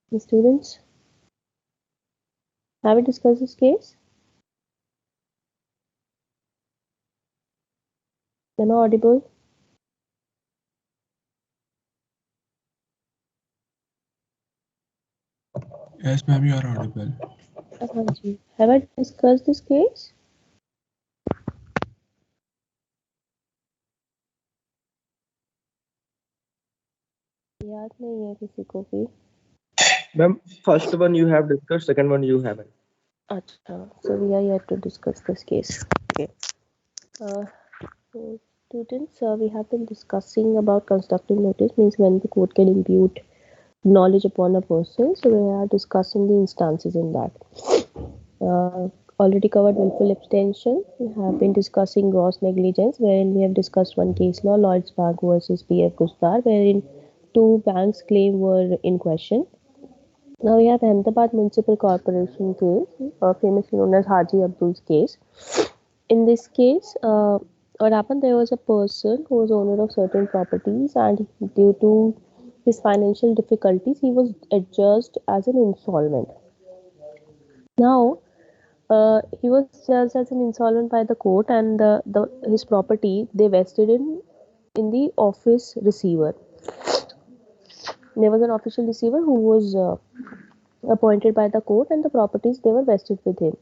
The students, have we discussed this case? Am I audible? Yes, ma'am, you are audible. हाँ जी. Have I discussed this case? याद नहीं है किसी को भी. Ma'am, first one you have discussed, second one you haven't. अच्छा. So we are yet to discuss this case. Okay. Uh, so students, we have been discussing about constructive notice, means when the court can impute knowledge upon a person. So we are discussing the instances in that. Already covered willful abstention. We have been discussing gross negligence, wherein we have discussed one case law, Lloyds Bank versus PF Gustar, wherein two banks' claim were in question. Now we have Ahmedabad Municipal Corporation case, famously known as Haji Abdul's case. In this case, what happened? There was a person who was owner of certain properties, and due to his financial difficulties, he was adjudged as an insolvent. Now, he was judged as an insolvent by the court, and his property they vested in the office receiver. There was an official receiver who was appointed by the court, and the properties they were vested with him.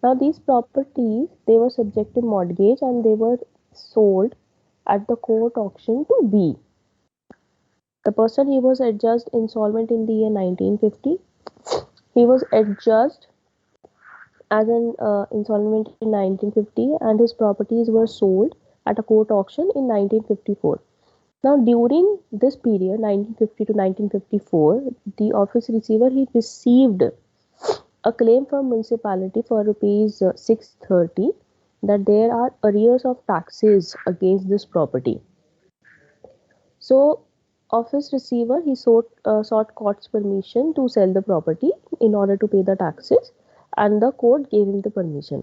Now these properties they were subject to mortgage, and they were sold at the court auction to B. The person he was adjudged insolvent in the year 1950. He was adjudged as an insolvent in 1950, and his properties were sold at a court auction in 1954. Now, during this period, 1950 to 1954, the office receiver he received a claim from municipality for rupees 630 that there are arrears of taxes against this property. So, office receiver he sought court's permission to sell the property in order to pay the taxes, and the court gave him the permission.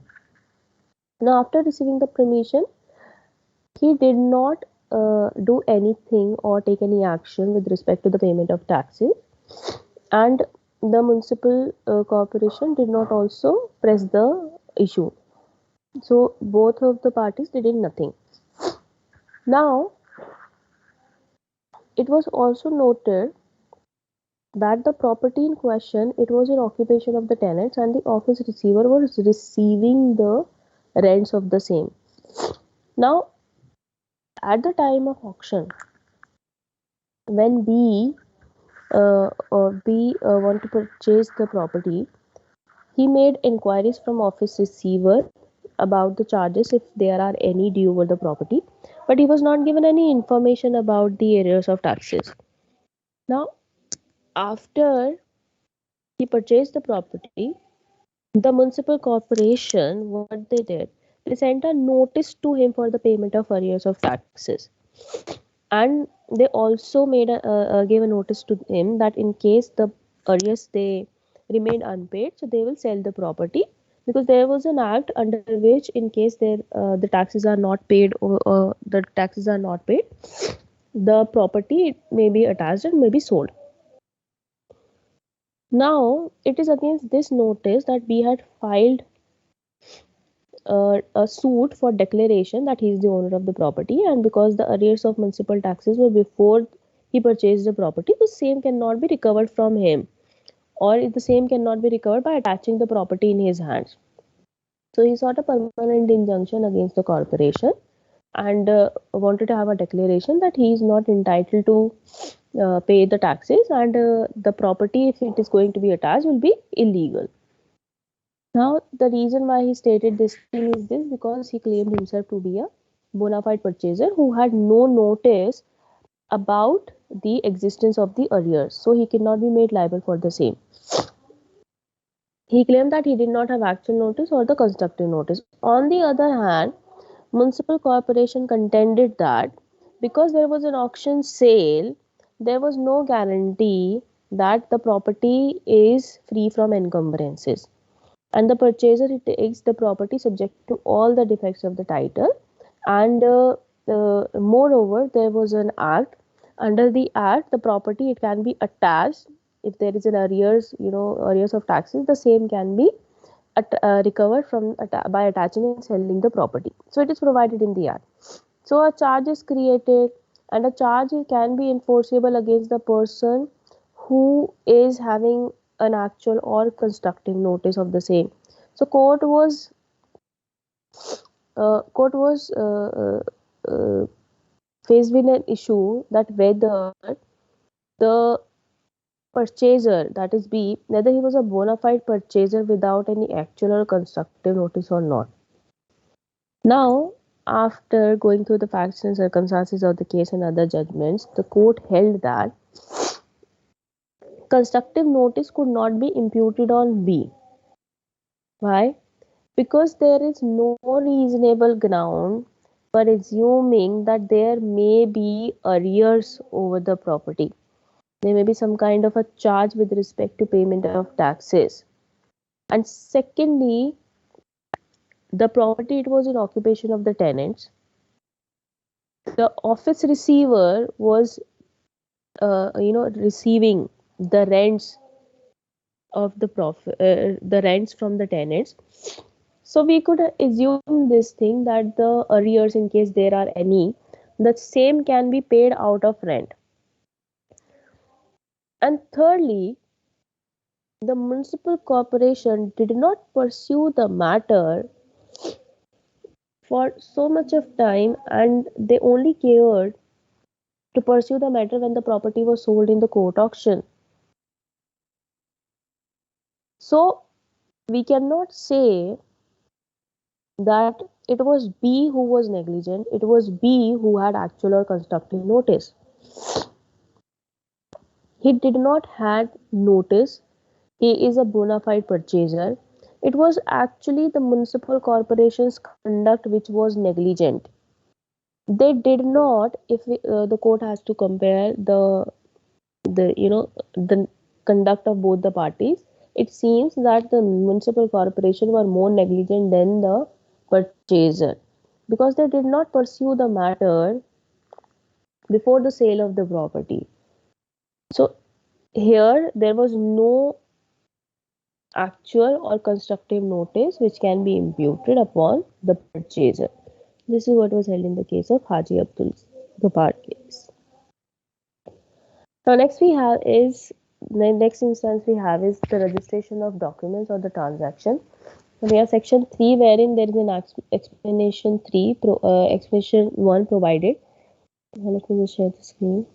Now, after receiving the permission, he did not do anything or take any action with respect to the payment of taxes, and the municipal corporation did not also press the issue. So both of the parties did nothing. Now it was also noted that the property in question it was in occupation of the tenants, and the office receiver was receiving the rents of the same. Now at the time of auction, when B want to purchase the property, he made inquiries from office receiver about the charges if there are any due over the property, but he was not given any information about the arrears of taxes. Now, after he purchased the property, the municipal corporation what they did, they sent a notice to him for the payment of arrears of taxes, and they also gave a notice to him that in case the arrears they remain unpaid, so they will sell the property, because there was an act under which in case the taxes are not paid, or the taxes are not paid, the property may be attached and may be sold. Now it is against this notice that we had filed a suit for declaration that he is the owner of the property, and because the arrears of municipal taxes were before he purchased the property, the same cannot be recovered from him, or the same cannot be recovered by attaching the property in his hands. So he sought a permanent injunction against the corporation, and wanted to have a declaration that he is not entitled to pay the taxes, and the property, if it is going to be attached, will be illegal. Now, the reason why he stated this thing is this, because he claimed himself to be a bona fide purchaser who had no notice about the existence of the arrears, so he cannot be made liable for the same. He claimed that he did not have actual notice or the constructive notice. On the other hand, municipal corporation contended that because there was an auction sale, there was no guarantee that the property is free from encumbrances, and the purchaser he takes the property subject to all the defects of the title, and moreover there was an act. Under the act, the property it can be attached if there is an arrears, arrears of taxes, the same can be recovered from by attaching and selling the property. So it is provided in the act. So a charge is created, and a charge can be enforceable against the person who is having an actual or constructive notice of the same. So court was faced with an issue that whether the purchaser, that is B, whether he was a bona fide purchaser without any actual or constructive notice or not. Now, after going through the facts and circumstances of the case and other judgments, the court held that constructive notice could not be imputed on B. Why? Because there is no reasonable ground for assuming that there may be arrears over the property. There may be some kind of a charge with respect to payment of taxes. And secondly, the property, it was in occupation of the tenants. The office receiver was receiving the rents of the rents from the tenants. So we could assume this thing that the arrears, in case there are any, the same can be paid out of rent. And thirdly, the municipal corporation did not pursue the matter for so much of time, and they only cared to pursue the matter when the property was sold in the court auction. So we cannot say that it was B who was negligent, it was B who had actual or constructive notice. He did not had notice, he is a bona fide purchaser. It was actually the municipal corporation's conduct which was negligent. They did not, if the court has to compare the conduct of both the parties, it seems that the municipal corporation were more negligent than the purchaser, because they did not pursue the matter before the sale of the property. So here there was no actual or constructive notice which can be imputed upon the purchaser. This is what was held in the case of Haji Abdul Ghaffar case. Now next we have is the next instance we have is the registration of documents or the transaction. We have section 3 wherein there is an explanation 1 provided. Let me just share the screen.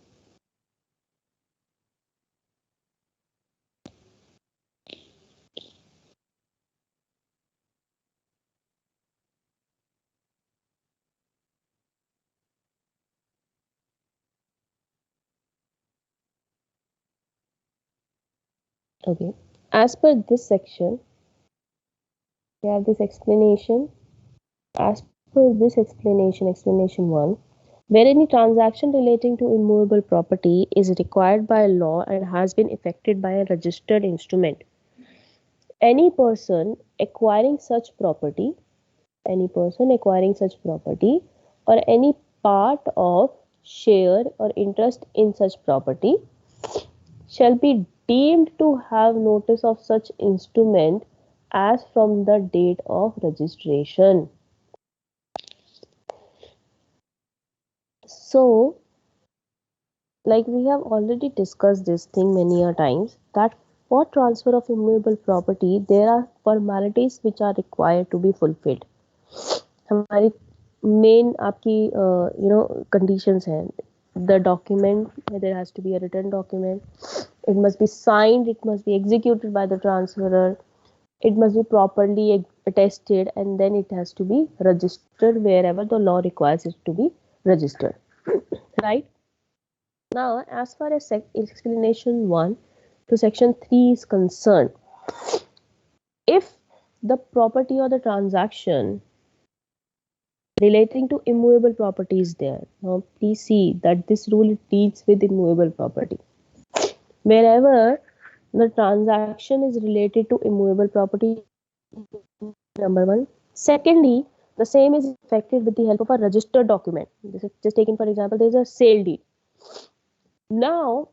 Okay. As per this section, we have this explanation. As per this explanation 1, where any transaction relating to immovable property is required by law and has been effected by a registered instrument, any person acquiring such property, or any part of, share, or interest in such property shall be deemed to have notice of such instrument as from the date of registration. So, like we have already discussed this thing many a times, that for transfer of immovable property there are formalities which are required to be fulfilled. हमारी main आपकी conditions हैं. The document, there has to be a written document, it must be signed, it must be executed by the transferor, it must be properly attested, and then it has to be registered wherever the law requires it to be registered. Right? Now, as far as explanation 1 to section 3 is concerned, if the property or the transaction relating to immovable property is there, now please see that this rule deals with immovable property. Wherever the transaction is related to immovable property, number 1. Secondly, the same is effected with the help of a registered document. This is just taken for example, there is a sale deed. Now,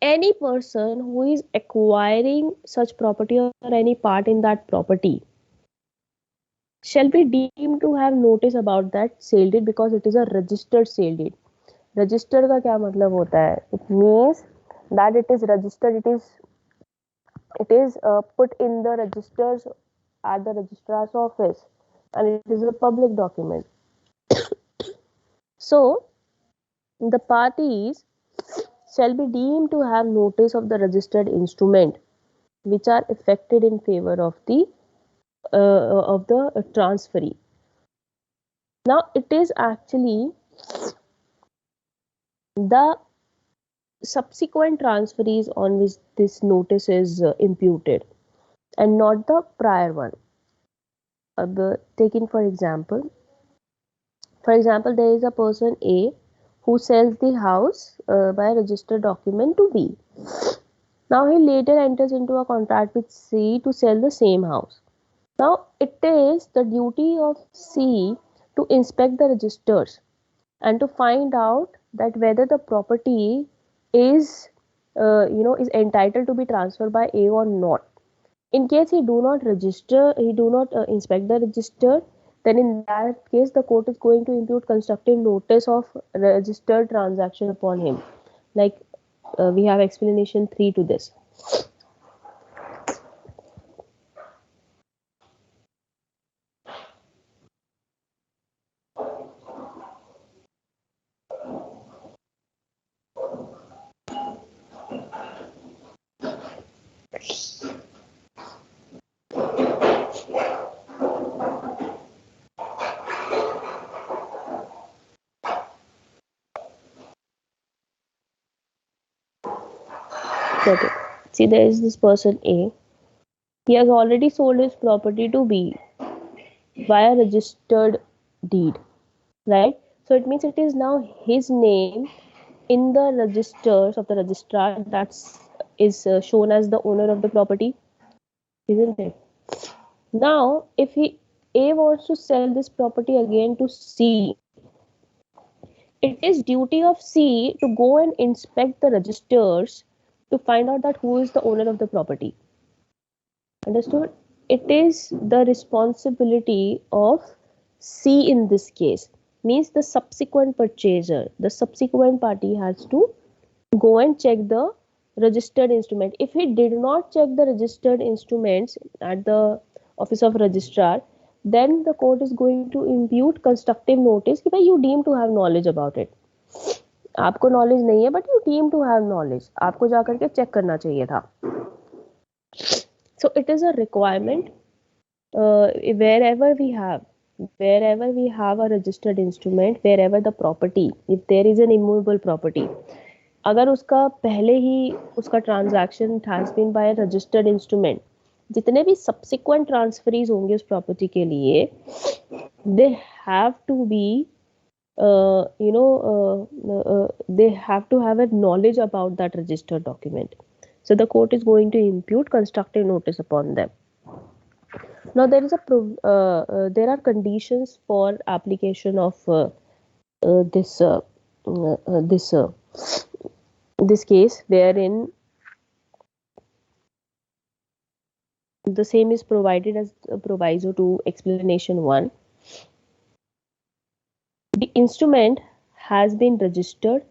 any person who is acquiring such property or any part in that property shall be deemed to have notice about that sale deed because it is a registered sale deed. Registered का क्या मतलब होता है? It means that it is registered, it is put in the registers at the registrar's office, and it is a public document. So the parties shall be deemed to have notice of the registered instrument which are effected in favor of the transferee. Now it is actually the subsequent transferees on which this notice is imputed and not the prior one. Taken for example, there is a person A who sells the house by a registered document to B. Now he later enters into a contract with C to sell the same house. Now it is the duty of C to inspect the registers and to find out that whether the property is is entitled to be transferred by A or not. In case he do not inspect the register, then in that case the court is going to impute constructive notice of registered transaction upon him. Like we have explanation 3 to this. Okay. See, there is this person A. He has already sold his property to B via registered deed, right? So it means it is now his name in the registers of the registrar that is shown as the owner of the property, isn't it? Now, if A wants to sell this property again to C, it is duty of C to go and inspect the registers to find out that who is the owner of the property. Understood? It is the responsibility of C in this case. Means the subsequent purchaser, the subsequent party has to go and check the registered instrument. If he did not check the registered instruments at the office of registrar, then the court is going to impute constructive notice कि भाई you deem to have knowledge about it. आपको knowledge नहीं है but you deem to have knowledge. आपको जाकर के check करना चाहिए था. So it is a requirement wherever we have a registered instrument, wherever the property, if there is an immovable property, अगर उसका पहले ही उसका transaction has been by registered instrument, जितने भी सब्सिक्वेंट ट्रांसफरीज होंगे उस प्रॉपर्टी के लिए, they have to be they have to have a knowledge about that registered document. So the court is going to impute constructive notice upon them. Now there is there are conditions for application of this case, wherein the same is provided as a proviso to explanation 1. The instrument has been registered.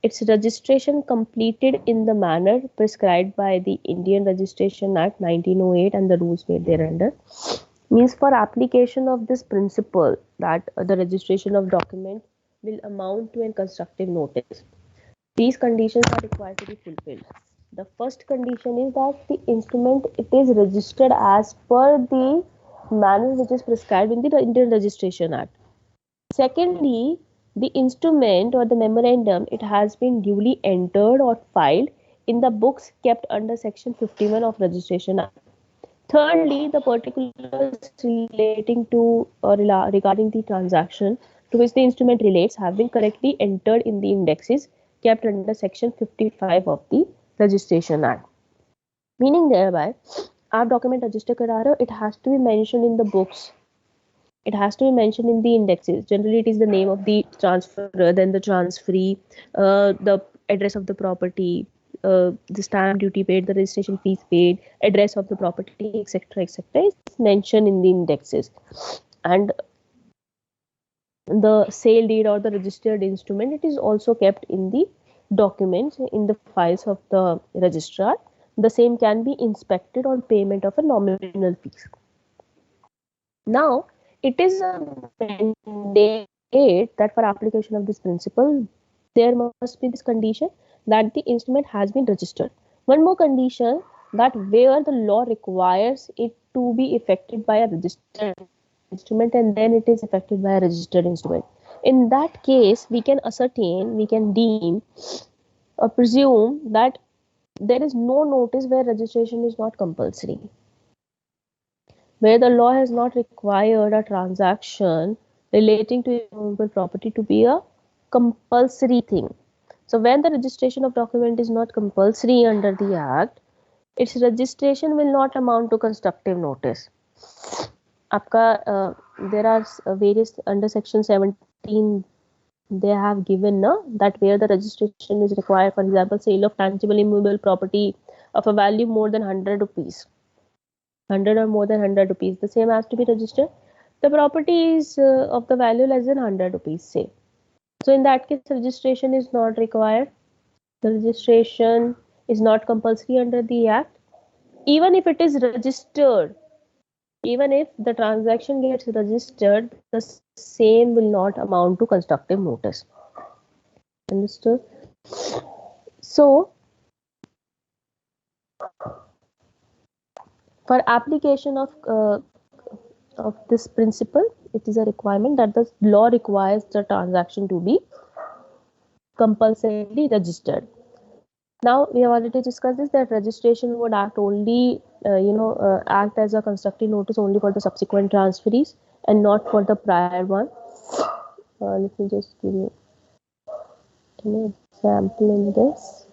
Its registration completed in the manner prescribed by the Indian Registration Act 1908 and the rules made thereunder. Means for application of this principle that the registration of document will amount to a constructive notice, these conditions are required to be fulfilled. The first condition is that the instrument, it is registered as per the manner which is prescribed in the Indian Registration Act. Secondly, the instrument or the memorandum, it has been duly entered or filed in the books kept under section 51 of Registration Act. Thirdly, the particulars relating to or regarding the transaction to which the instrument relates have been correctly entered in the indexes kept under section 55 of the Registration Act. Meaning thereby, आप document register करा रहे हो, it has to be mentioned in the books. It has to be mentioned in the indexes. Generally, it is the name of the transferor, then the transferee, the address of the property, the stamp duty paid, the registration fees paid, address of the property, etc., etc., is mentioned in the indexes. And the sale deed or the registered instrument, it is also kept in the documents in the files of the registrar. The same can be inspected on payment of a nominal fees. Now, it is a mandate that for application of this principle, there must be this condition that the instrument has been registered. One more condition, that where the law requires it to be effected by a registered instrument and then it is effected by a registered instrument. In that case, we can ascertain, we can deem or presume that there is no notice where registration is not compulsory, where the law has not required a transaction relating to immovable property to be a compulsory thing. So when the registration of document is not compulsory under the Act, its registration will not amount to constructive notice. There are various under section 17 they have given that where the registration is required, for example, sale of tangible immovable property of a value more than 100 rupees, 100 or more than 100 rupees, the same has to be registered. The property is of the value less than 100 rupees, say. So in that case, registration is not required. The registration is not compulsory under the Act. Even if it is registered, even if the transaction gets registered, the same will not amount to constructive notice. Understood? So, for application of this principle, it is a requirement that the law requires the transaction to be compulsorily registered. Now, we have already discussed this, that registration would act only, act as a constructive notice only for the subsequent transferees and not for the prior one. Let me just give you an example in this.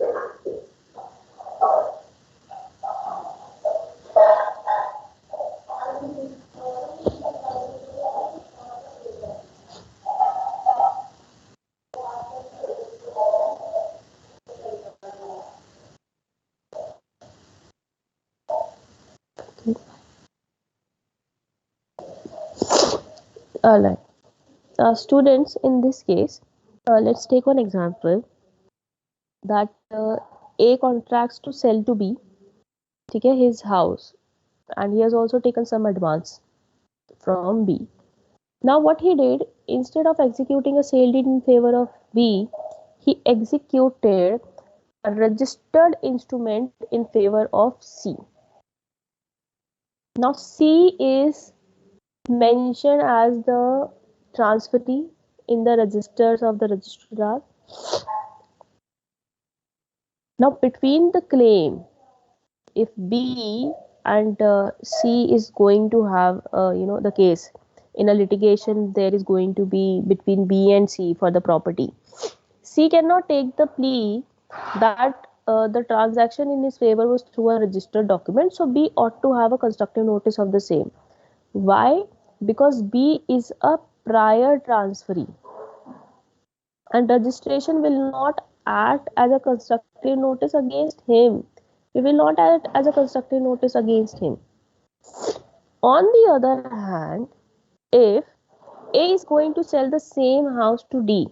Alright. Students, in this case, let's take one example that A contracts to sell to B, okay, his house, and he has also taken some advance from B. Now, what he did, instead of executing a sale deed in favor of B, he executed a registered instrument in favor of C. Now, C is mentioned as the transferee in the registers of the registrar. Now, between the claim, if B and C is going to have, the case in a litigation, there is going to be between B and C for the property. C cannot take the plea that the transaction in his favor was through a registered document, so B ought to have a constructive notice of the same. Why? Because B is a prior transferee and registration will not act as a constructive notice against him. We will not act as a constructive notice against him. On the other hand, if A is going to sell the same house to D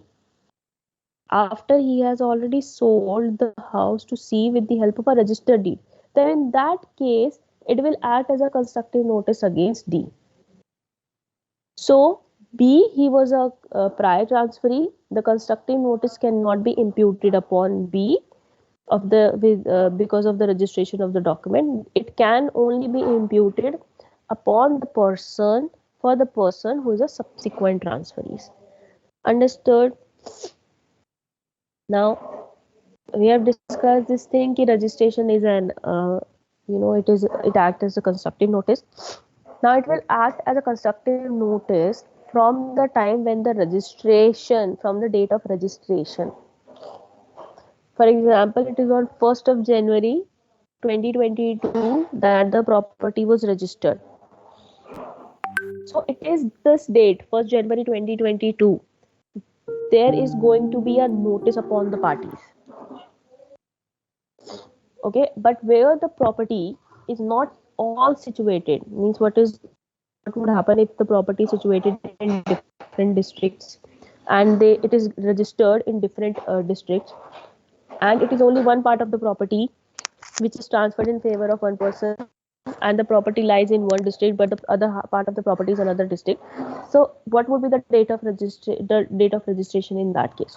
after he has already sold the house to C with the help of a registered deed, then in that case, it will act as a constructive notice against D. So, B, he was a prior transferee. The constructive notice cannot be imputed upon B because of the registration of the document. It can only be imputed upon the person for the person who is a subsequent transferee. Understood? Now, we have discussed this thing that registration is it acts as a constructive notice. Now it will act as a constructive notice from the time when the registration, from the date of registration. For example, it is on 1st of January 2022 that the property was registered. So it is this date, 1st January 2022. There is going to be a notice upon the parties. Okay, but where the property is not all situated, means what would happen if the property is situated in different districts and it is registered in different districts, and it is only one part of the property which is transferred in favor of one person, and the property lies in one district but the other part of the property is another district. So what would be the date of registration in that case?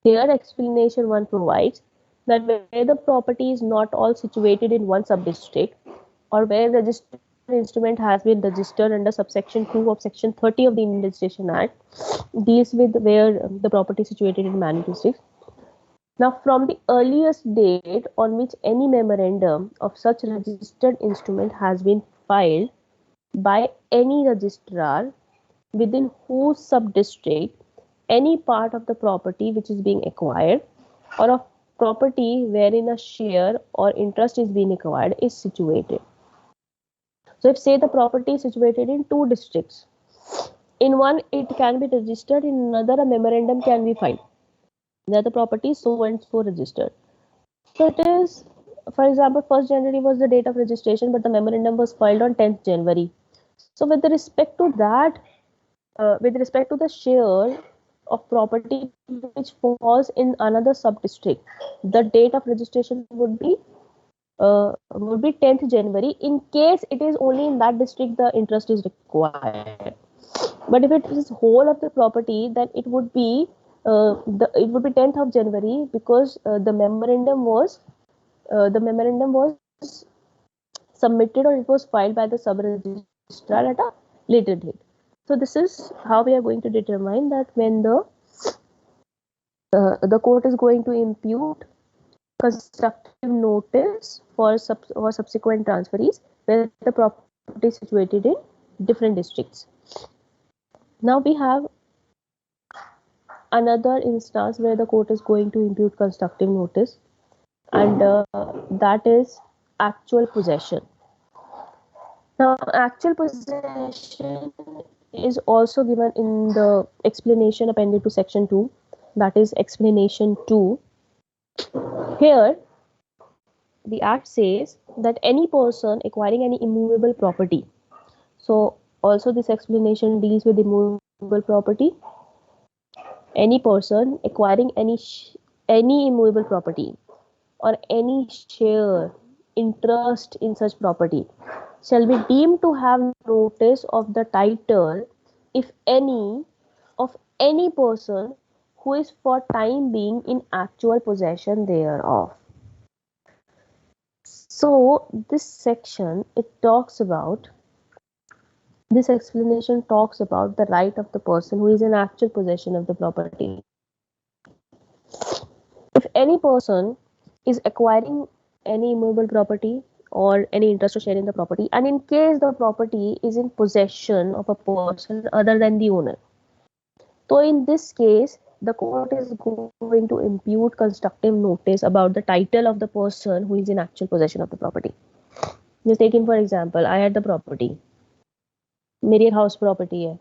Here explanation 1 provides that where the property is not all situated in one sub-district, or where registered instrument has been registered under subsection 2 of section 30 of the Indian Registration Act, deals with where the property is situated in many districts. Now, from the earliest date on which any memorandum of such registered instrument has been filed by any registrar within whose sub-district any part of the property which is being acquired, or of property wherein a share or interest is being acquired, is situated. So if say the property is situated in two districts, in one it can be registered, in another a memorandum can be filed that the property is so and so registered. So it is, for example, 1st January was the date of registration, but the memorandum was filed on 10th January. So with respect to that, with respect to the share of property which falls in another sub district, the date of registration would be 10th January in case it is only in that district the interest is required. But if it is whole of the property, then it would be 10th of January, because the memorandum was submitted, or it was filed by the sub registrar at a later date. So this is how we are going to determine that when the court is going to impute constructive notice for subsequent transferees where the property is situated in different districts. Now we have another instance where the court is going to impute constructive notice, and that is actual possession. Now, actual possession is also given in the explanation appended to section 2, that is explanation 2. Here, the act says that any person acquiring any immovable property, so also this explanation deals with immovable property. Any person acquiring any immovable property or any share, interest in such property shall be deemed to have notice of the title, if any, of any person who is for time being in actual possession thereof. So this section, this explanation talks about the right of the person who is in actual possession of the property. If any person is acquiring any immovable property or any interest or share in the property, and in case the property is in possession of a person other than the owner, so in this case the court is going to impute constructive notice about the title of the person who is in actual possession of the property. Just taking for example, I had the property, मेरी एक house property है,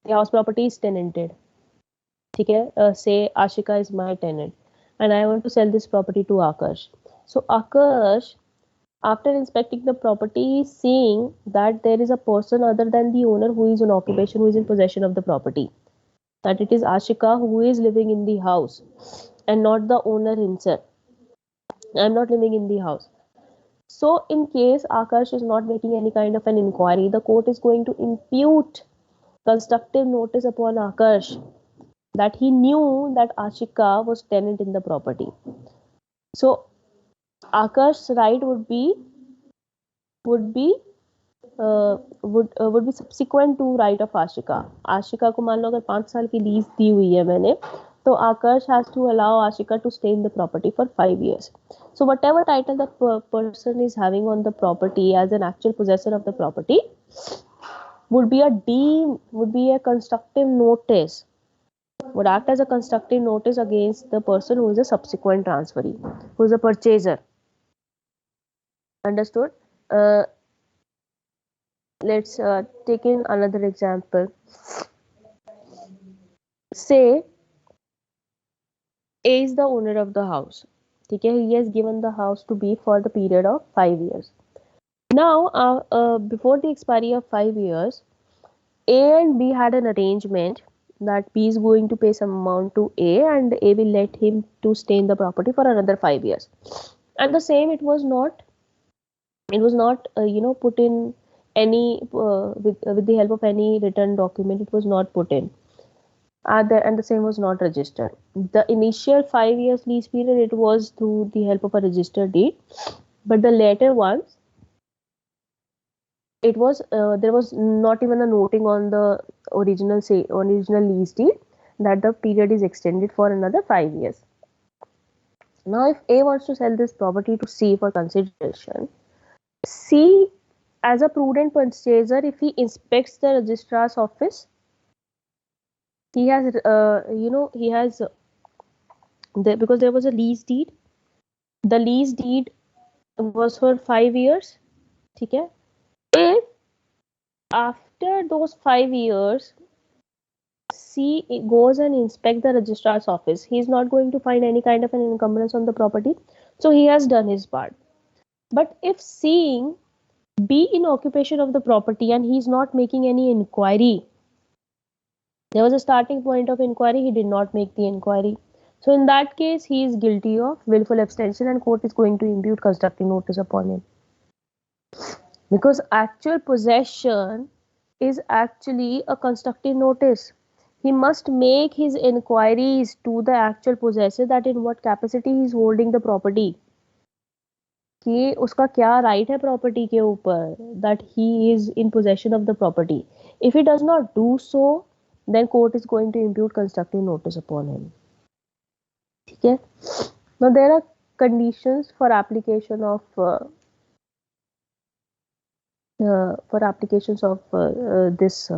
the house property is tenanted, ठीक है, say Ashika is my tenant and I want to sell this property to Akash. So Akash, after inspecting the property, seeing that there is a person other than the owner who is in occupation, who is in possession of the property, that it is Ashika who is living in the house and not the owner himself. I'm not living in the house. So in case Akash is not making any kind of an inquiry, the court is going to impute constructive notice upon Akash that he knew that Ashika was tenant in the property. So Akash's right would be subsequent to right of Ashika. Ashika को मान लो अगर 5 साल की lease दी हुई है मैंने, तो Akash has to allow Ashika to stay in the property for 5 years. So whatever title the person is having on the property as an actual possessor of the property would be a constructive notice, would act as a constructive notice against the person who is a subsequent transferee, who is a purchaser. Understood? Let's take in another example. Say A is the owner of the house ठीक है, he has given the house to B for the period of 5 years. Now before the expiry of 5 years, A and B had an arrangement that B is going to pay some amount to A and A will let him to stay in the property for another 5 years. And the same, it was not put in any with the help of any written document. It was not put in and the same was not registered. The initial 5 years lease period, it was through the help of a registered deed, but the later ones, it was there was not even a noting on the original lease deed that the period is extended for another 5 years. Now if A wants to sell this property to C for consideration, C, as a prudent purchaser, if he inspects the registrar's office, he has because there was a lease deed. The lease deed was for 5 years. ठीक है? If after those 5 years C goes and inspect the registrar's office, he is not going to find any kind of an encumbrance on the property, so he has done his part. But if seeing B in occupation of the property and he is not making any inquiry, there was a starting point of inquiry, he did not make the inquiry, so in that case he is guilty of willful abstention and court is going to impute constructive notice upon him, because actual possession is actually a constructive notice. He must make his inquiries to the actual possessor that in what capacity he is holding the property, कि उसका क्या right है property के ऊपर, that he is in possession of the property. If he does not do so, then court is going to impute constructive notice upon him. ठीक है? Now there are conditions for applications of this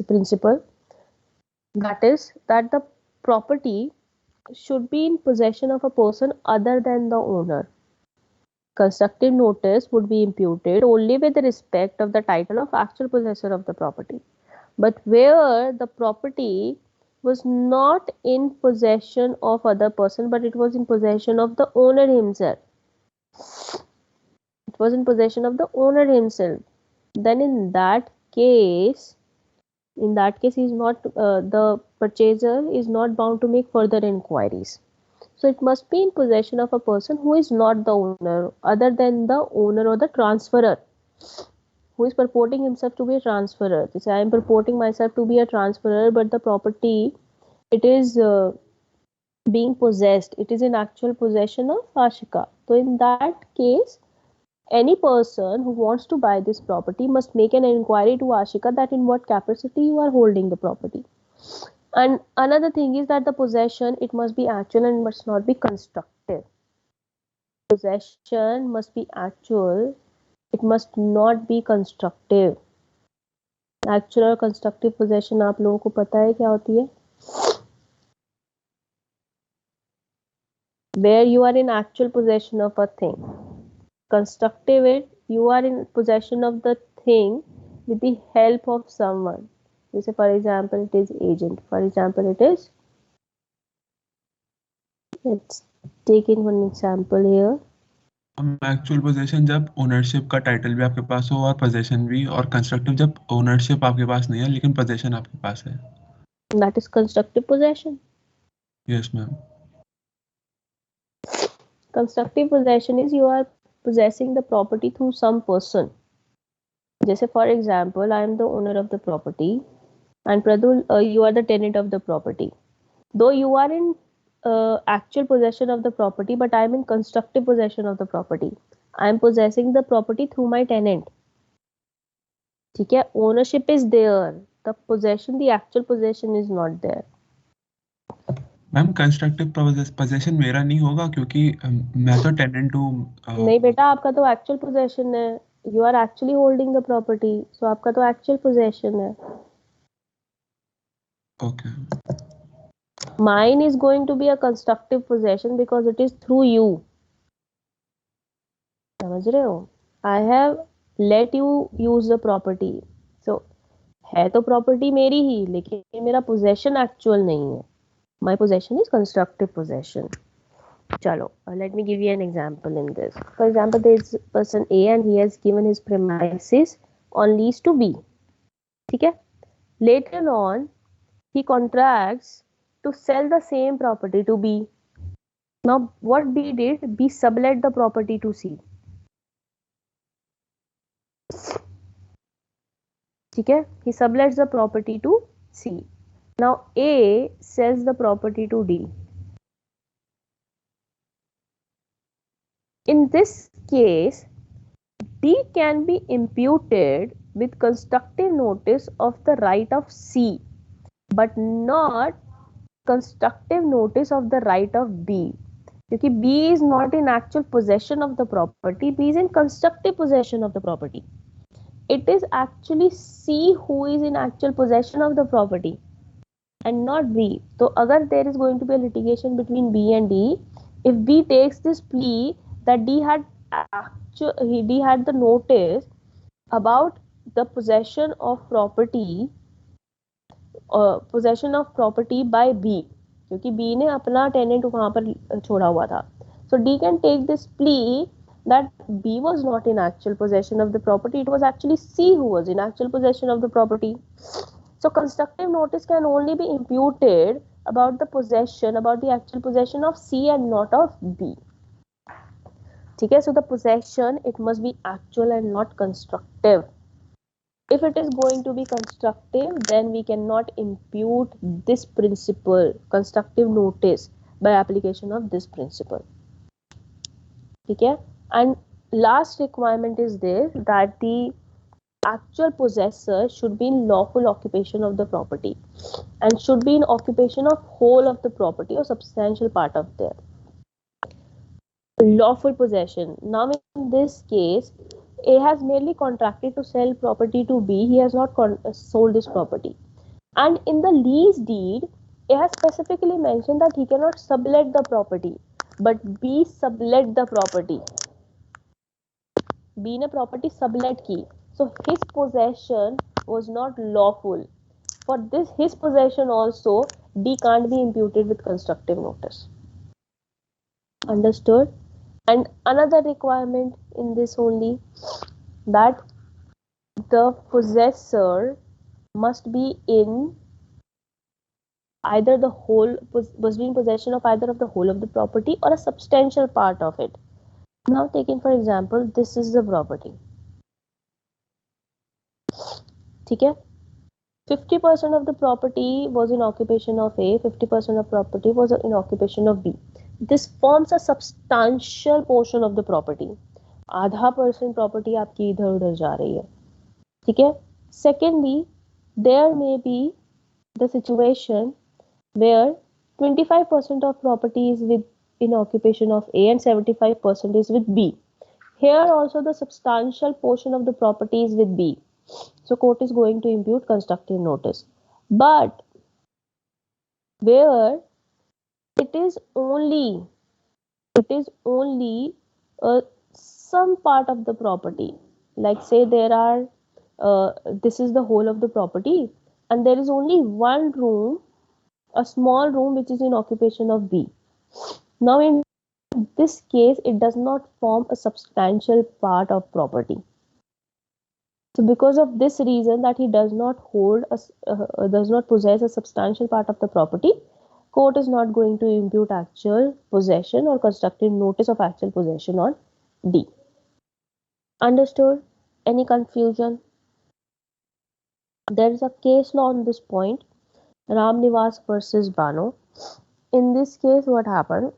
principle, that is that the property should be in possession of a person other than the owner. Constructive notice would be imputed only with respect of the title of actual possessor of the property, but where the property was not in possession of other person but it was in possession of the owner himself, then in that case he is not the purchaser is not bound to make further inquiries. So it must be in possession of a person who is not the owner, other than the owner or the transferor, who is purporting himself to be a transferor. This I am purporting myself to be a transferor, but the property, it is being possessed, it is in actual possession of Ashika. So in that case, any person who wants to buy this property must make an inquiry to Ashika that in what capacity you are holding the property. And another thing is that the possession, it must be actual and must not be constructive. Possession must be actual, it must not be constructive. Actual और constructive possession आप लोगों को पता है क्या होती है? Where you are in actual possession of a thing. Constructive it, you are in possession of the thing with the help of someone. Say for example, it is agent. For example, it is. Let's take in one example here. Actual position जब ownership का title भी आपके पास हो और position भी, और constructive जब ownership आपके पास नहीं है लेकिन पोजीशन आपके पास है. That is constructive possession. Yes, ma'am. Constructive possession is you are possessing the property through some person. जैसे for example, I am the owner of the property and Pradul, you are the tenant of the property. Though you are in actual possession of the property, but I am in constructive possession of the property. I am possessing the property through my tenant. ठीक है? Ownership is there. The possession, the actual possession is not there. Ma'am constructive position मेरा नहीं होगा क्योंकि मैं तो tenant हूँ. नहीं बेटा, आपका तो एक्चुअल पोजेशन है. You are actually holding the property, so आपका तो एक्चुअल पोजेशन है. Okay. Mine is going to be a constructive possession because it is through you. समझ रहे हो? I have let you use the property. So है तो property मेरी ही, लेकिन मेरा पोजेशन एक्चुअल नहीं है. My possession is constructive possession. Chalo, let me give you an example in this. For example, there is person A and he has given his premises on lease to B. ठीक है? Later on, he contracts to sell the same property to B. Now, what B did? B sublet the property to C. ठीक है? He sublets the property to C. Now, A sells the property to D. In this case, D can be imputed with constructive notice of the right of C, but not constructive notice of the right of B. क्योंकि B is not in actual possession of the property, B is in constructive possession of the property. It is actually C who is in actual possession of the property and not B. So अगर there is going to be a litigation between B and D, if B takes this plea that D had the notice about the possession of property by B, क्योंकि B ने अपना tenant वहां पर छोड़ा हुआ था. So D can take this plea that B was not in actual possession of the property, it was actually C who was in actual possession of the property. So constructive notice can only be imputed about the actual possession of C and not of B. Okay, so the possession, it must be actual and not constructive. If it is going to be constructive, then we cannot impute this principle, constructive notice, by application of this principle. Okay, and last requirement is this, that the actual possessor should be in lawful occupation of the property and should be in occupation of whole of the property or substantial part of their lawful possession. Now in this case, A has merely contracted to sell property to B, he has not sold this property, and in the lease deed A has specifically mentioned that he cannot sublet the property, but B sublet the property. B ने property sublet की, so his possession was not lawful. For this his possession also, D can't be imputed with constructive notice. Understood? And another requirement in this only, that the possessor must be in either the whole, must be in possession of either of the whole of the property or a substantial part of it. Now taking for example, this is the property. ठीक है? 50% of the property was in occupation of A, 50% of property was in occupation of B. This forms a substantial portion of the property. आधा % property आपकी इधर उधर जा रही है. ठीक है? Secondly, there may be the situation where 25% of property is in occupation of A and 75% is with B. Here also the substantial portion of the property is with B. So court is going to impute constructive notice. But where it is only some part of the property, like say there are this is the whole of the property and there is only one room, a small room which is in occupation of B. Now in this case it does not form a substantial part of property. So because of this reason, that he does not possess a substantial part of the property, court is not going to impute actual possession or constructive notice of actual possession on D. Understood? Any confusion? There is a case law on this point, Ramnivas versus Bano. In this case, what happened?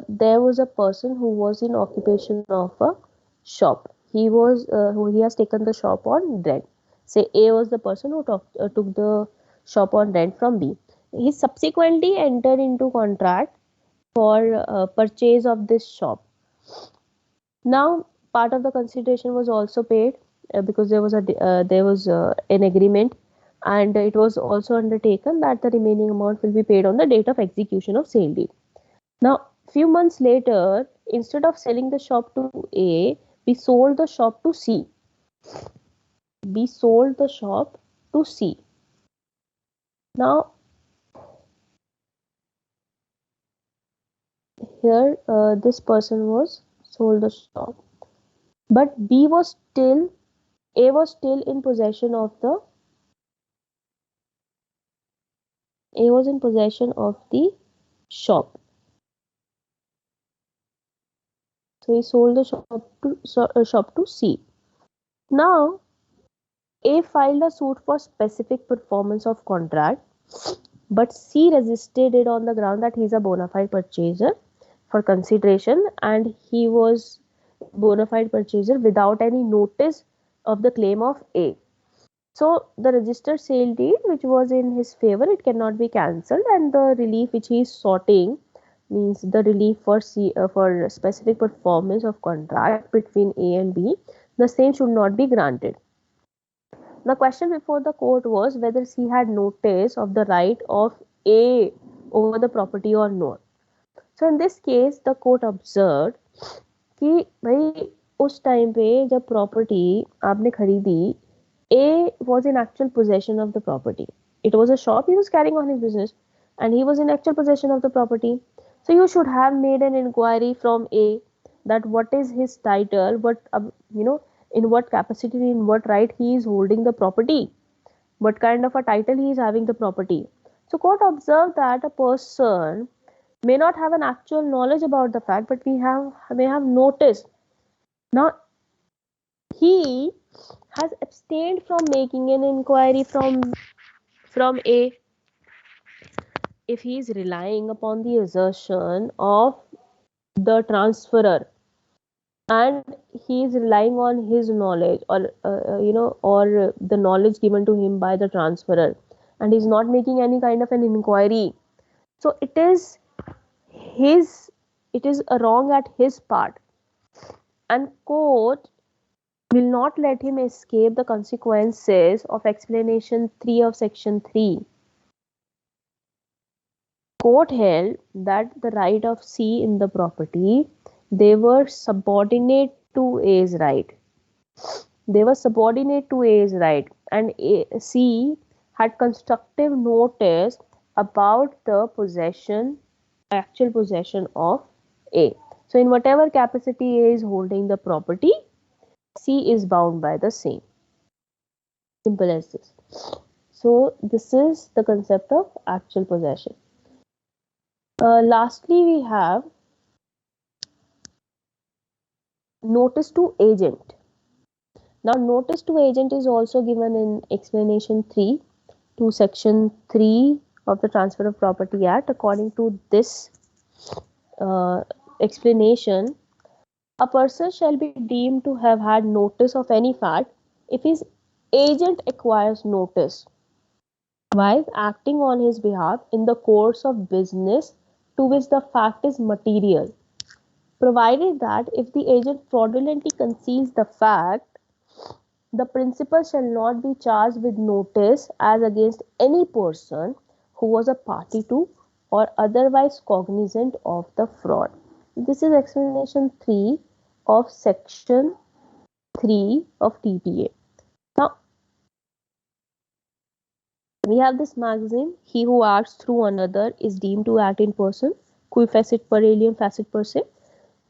There was a person who was in occupation of a shop. He has taken the shop on rent. Say A was the person who took the shop on rent from B. He subsequently entered into contract for purchase of this shop. Now part of the consideration was also paid because there was an agreement, and it was also undertaken that the remaining amount will be paid on the date of execution of sale deed. Now few months later, instead of selling the shop to A, we sold the shop to C. Now here this person was sold the shop, but A was still in possession of the shop. So he sold the shop to C. Now A filed a suit for specific performance of contract, but C resisted it on the ground that he is a bona fide purchaser for consideration, and he was bona fide purchaser without any notice of the claim of A. So the registered sale deed, which was in his favor, it cannot be cancelled, and the relief which he is soughting, means the relief for for specific performance of contract between A and B, the same should not be granted. The question before the court was whether C had notice of the right of A over the property or not. So in this case, the court observed कि भाई उस time पे जब property आपने खरीदी, A was in actual possession of the property. It was a shop, he was carrying on his business, and he was in actual possession of the property. So you should have made an inquiry from A that what is his title, in what capacity, in what right he is holding the property, what kind of a title he is having the property. So court observed that a person may not have an actual knowledge about the fact, but may have noticed. Now he has abstained from making an inquiry from A if he is relying upon the assertion of the transferor, and he is relying on his knowledge, or the knowledge given to him by the transferor, and he's not making any kind of an inquiry. So it is wrong at his part, and court will not let him escape the consequences of explanation 3 of section 3. Court held that the right of C in the property, they were subordinate to A's right. And C had constructive notice about the actual possession of A. So in whatever capacity A is holding the property, C is bound by the same. Simple as this. So this is the concept of actual possession. Lastly, we have notice to agent. Now, notice to agent is also given in explanation 3 to section 3 of the Transfer of Property Act. According to this explanation, a person shall be deemed to have had notice of any fact if his agent acquires notice while acting on his behalf in the course of business to which the fact is material, provided that if the agent fraudulently conceals the fact, the principal shall not be charged with notice as against any person who was a party to or otherwise cognizant of the fraud. This is explanation 3 of section 3 of TPA. Now, we have this maxim: he who acts through another is deemed to act in person, cui facit per alium facit per se.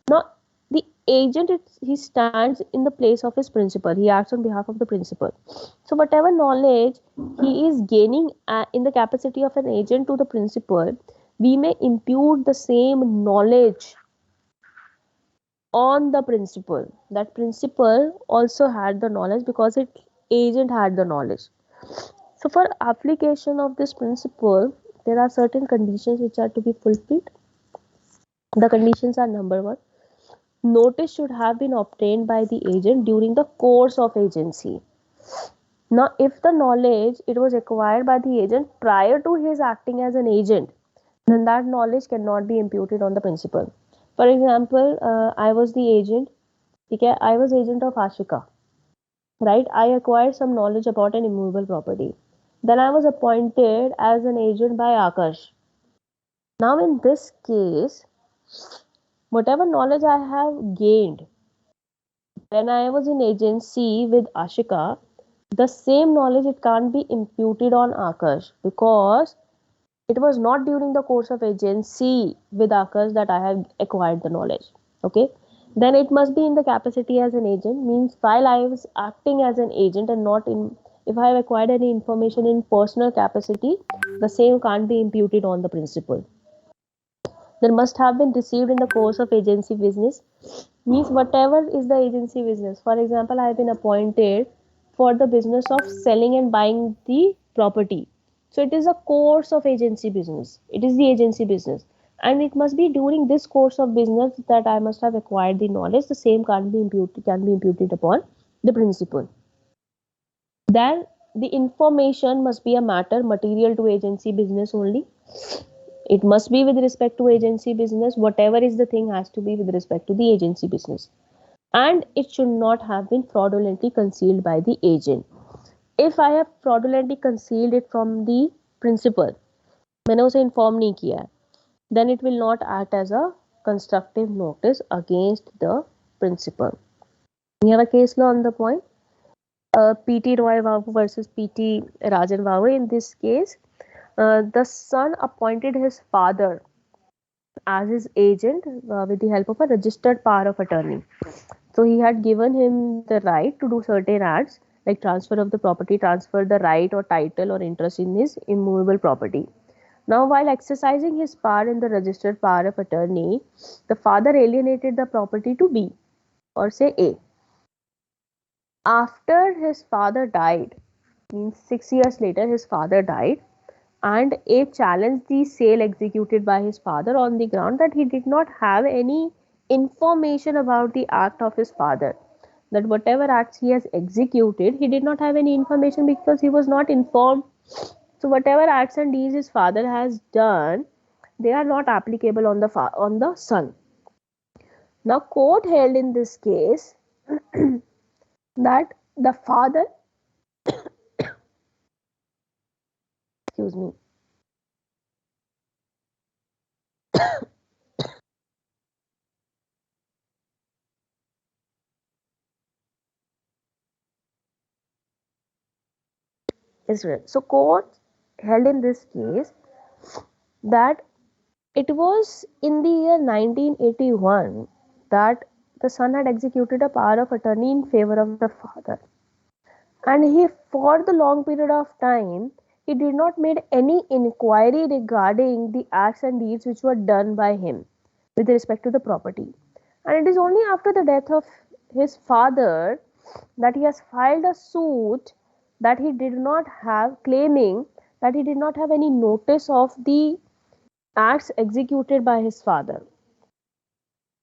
Now, the agent, he stands in the place of his principal. He acts on behalf of the principal. So whatever knowledge he is gaining in the capacity of an agent to the principal, we may impute the same knowledge on the principal. That principal also had the knowledge because its agent had the knowledge. So for application of this principle, there are certain conditions which are to be fulfilled. The conditions are: number 1, notice should have been obtained by the agent during the course of agency. Now, if the knowledge it was acquired by the agent prior to his acting as an agent, then that knowledge cannot be imputed on the principal. For example, I was the agent. Okay, I was agent of Ashika. Right? I acquired some knowledge about an immovable property. Then I was appointed as an agent by Akash. Now, in this case, whatever knowledge I have gained when I was in agency with Ashika, the same knowledge it can't be imputed on Akash because it was not during the course of agency with occurs that I have acquired the knowledge. Okay, then it must be in the capacity as an agent, means while I was acting as an agent and not in, if I have acquired any information in personal capacity, the same can't be imputed on the principal. Then must have been received in the course of agency business, means whatever is the agency business. For example, I have been appointed for the business of selling and buying the property, so it is a course of agency business, it is the agency business, and it must be during this course of business that I must have acquired the knowledge. The same can be imputed upon the principal. Then the information must be a matter material to agency business only. It must be with respect to agency business. Whatever is the thing has to be with respect to the agency business, and it should not have been fraudulently concealed by the agent. If I have fraudulently concealed it from the principal, मैंने उसे inform नहीं किया है, then it will not act as a constructive notice against the principal. We have a case law on the point. P.T. Roy Babu versus P.T. Rajan Babu. In this case, the son appointed his father as his agent with the help of a registered power of attorney. So he had given him the right to do certain acts like transfer of the property, transfer the right or title or interest in his immovable property. Now, while exercising his power in the registered power of attorney, the father alienated the property to B, or say A. After his father died, means 6 years later his father died, and A challenged the sale executed by his father on the ground that he did not have any information about the act of his father, that whatever acts he has executed, he did not have any information because he was not informed. So whatever acts and deeds his father has done, they are not applicable on the son. Now court held in this case that the father excuse me Israel. So court held in this case that it was in the year 1981 that the son had executed a power of attorney in favor of the father, and he, for the long period of time, he did not make any inquiry regarding the acts and deeds which were done by him with respect to the property. And it is only after the death of his father that he has filed a suit that he did not have, claiming that he did not have any notice of the acts executed by his father.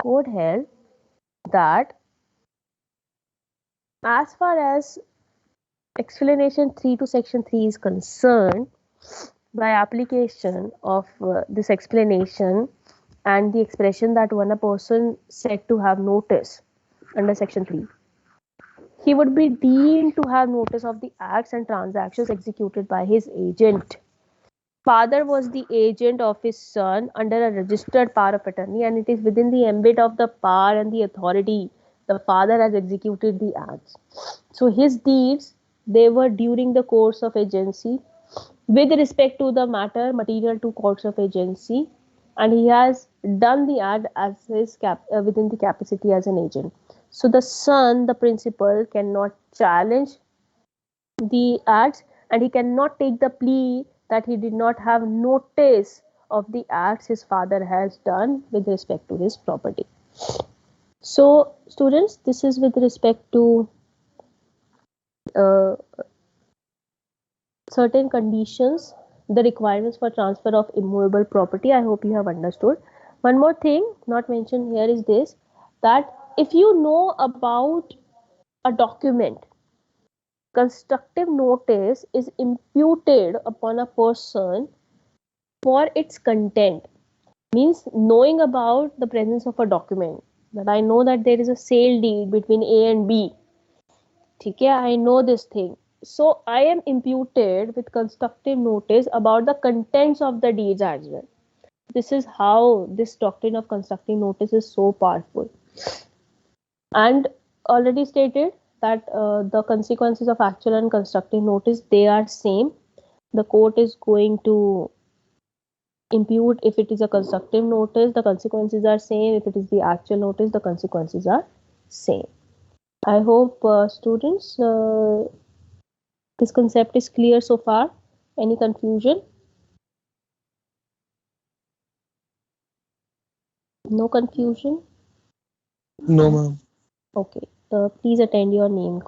Court held that as far as explanation 3 to section 3 is concerned, by application of this explanation and the expression that when a person said to have notice under section 3, he would be deemed to have notice of the acts and transactions executed by his agent. Father was the agent of his son under a registered power of attorney, and it is within the ambit of the power and the authority the father has executed the acts. So his deeds, they were during the course of agency with respect to the matter material to course of agency, and he has done the act as his within the capacity as an agent. So the son, the principal, cannot challenge the acts, and he cannot take the plea that he did not have notice of the acts his father has done with respect to his property. So students, this is with respect to certain conditions, the requirements for transfer of immovable property. I hope you have understood. One more thing not mentioned here is this, that if you know about a document, constructive notice is imputed upon a person for its content. Means knowing about the presence of a document, that I know that there is a sale deed between A and B. Okay, I know this thing. So I am imputed with constructive notice about the contents of the deeds as well. This is how this doctrine of constructive notice is so powerful. And already stated that the consequences of actual and constructive notice, they are same. The court is going to impute if it is a constructive notice, the consequences are same. If it is the actual notice, the consequences are same. I hope students this concept is clear so far. Any confusion? No confusion? No, ma'am. Okay. Please attend your name